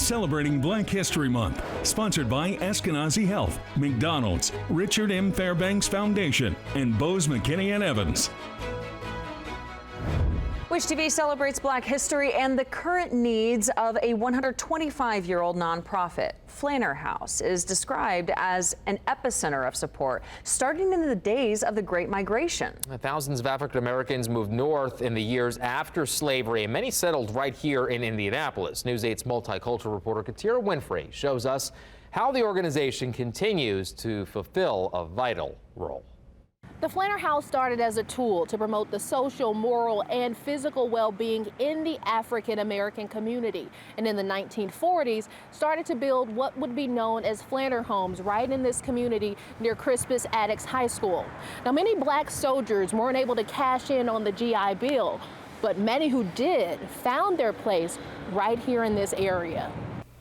celebrating Black History Month. Sponsored by Eskenazi Health, McDonald's, Richard M. Fairbanks Foundation, and Bose McKinney & Evans. Which TV celebrates Black history and the current needs of a 125-year-old nonprofit. Flanner House is described as an epicenter of support, starting in the days of the Great Migration. Thousands of African Americans moved north in the years after slavery, and many settled right here in Indianapolis. News 8's multicultural reporter Katira Winfrey shows us how the organization continues to fulfill a vital role. The Flanner House started as a tool to promote the social, moral, and physical well-being in the African American community. And in the 1940s, started to build what would be known as Flanner Homes right in this community near Crispus Attucks High School. Now, many Black soldiers weren't able to cash in on the GI Bill, but many who did found their place right here in this area.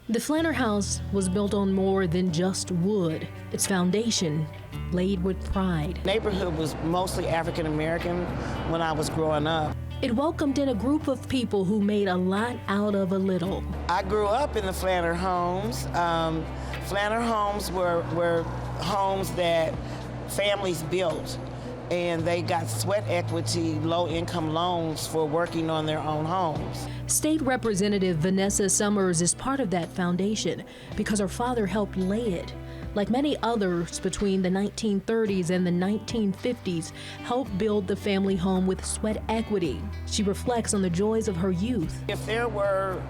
The Flanner House was built on more than just wood. Its foundation laid with pride. The neighborhood was mostly African American when I was growing up. It welcomed in a group of people who made a lot out of a little. I grew up in the Flanner Homes. Flanner Homes were homes that families built, and they got sweat equity, low-income loans for working on their own homes. State Representative Vanessa Summers is part of that foundation because her father helped lay it. Like many others between the 1930s and the 1950s, helped build the family home with sweat equity. She reflects on the joys of her youth. If there were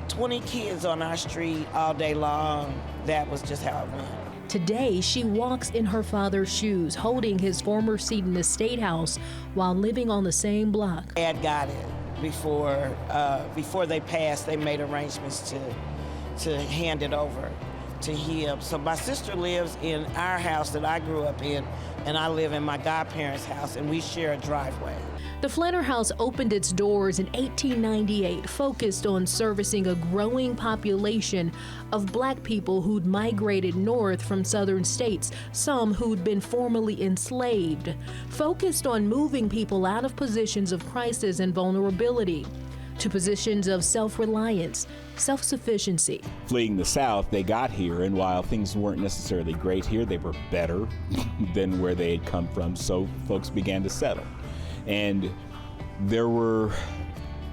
20 kids on our street all day long, that was just how it went. Today, she walks in her father's shoes, holding his former seat in the State House while living on the same block. Dad got it before they passed. They made arrangements to hand it over to him. So my sister lives in our house that I grew up in, and I live in my godparents' house, and we share a driveway. The Flanner House opened its doors in 1898, focused on servicing a growing population of Black people who'd migrated north from southern states, some who'd been formerly enslaved, focused on moving people out of positions of crisis and vulnerability to positions of self-reliance, self-sufficiency. Fleeing the South, they got here, and while things weren't necessarily great here, they were better than where they had come from, so folks began to settle. And there were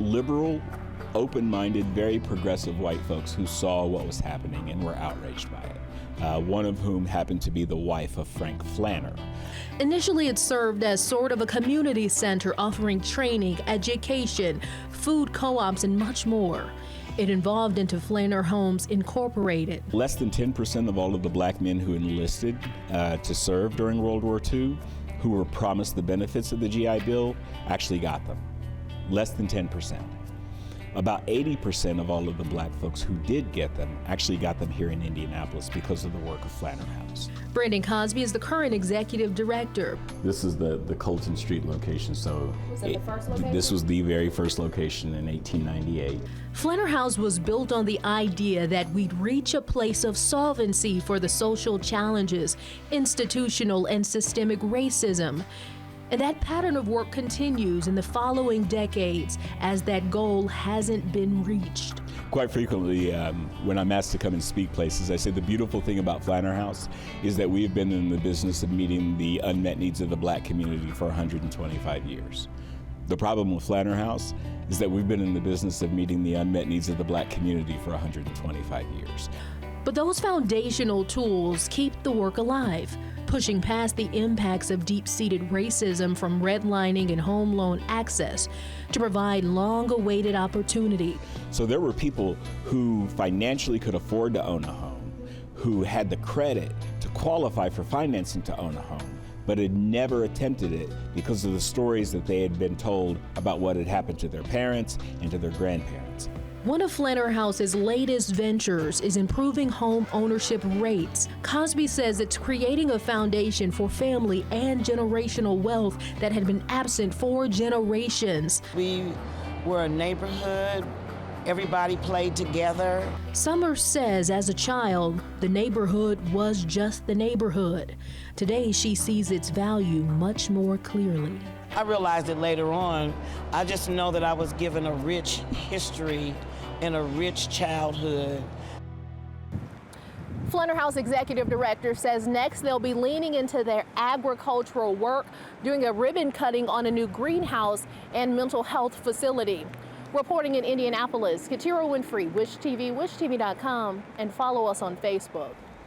liberal, open-minded, very progressive white folks who saw what was happening and were outraged by it. One of whom happened to be the wife of Frank Flanner. Initially, it served as sort of a community center offering training, education, food co-ops, and much more. It evolved into Flanner Homes Incorporated. Less than 10% of all of the Black men who enlisted to serve during World War II, who were promised the benefits of the GI Bill, actually got them. Less than 10%. About 80% of all of the Black folks who did get them actually got them here in Indianapolis because of the work of Flanner House. Brandon Cosby is the current executive director. This is the Colton Street location, so Was that the first location? This was the very first location in 1898. Flanner House was built on the idea that we'd reach a place of solvency for the social challenges, institutional and systemic racism. And that pattern of work continues in the following decades as that goal hasn't been reached. Quite frequently, when I'm asked to come and speak places, I say the beautiful thing about Flanner House is that we have been in the business of meeting the unmet needs of the Black community for 125 years. The problem with Flanner House is that we've been in the business of meeting the unmet needs of the Black community for 125 years. But those foundational tools keep the work alive, pushing past the impacts of deep-seated racism from redlining and home loan access to provide long-awaited opportunity. So there were people who financially could afford to own a home, who had the credit to qualify for financing to own a home, but had never attempted it because of the stories that they had been told about what had happened to their parents and to their grandparents. One of Flanner House's latest ventures is improving home ownership rates. Cosby says it's creating a foundation for family and generational wealth that had been absent for generations. We were a neighborhood. Everybody played together. Summers says as a child, the neighborhood was just the neighborhood. Today, she sees its value much more clearly. I realized it later on. I just know that I was given a rich history and a rich childhood. Flanner House Executive Director says next they'll be leaning into their agricultural work, doing a ribbon cutting on a new greenhouse and mental health facility. Reporting in Indianapolis, Katira Winfrey, Wish TV, wishtv.com, and follow us on Facebook.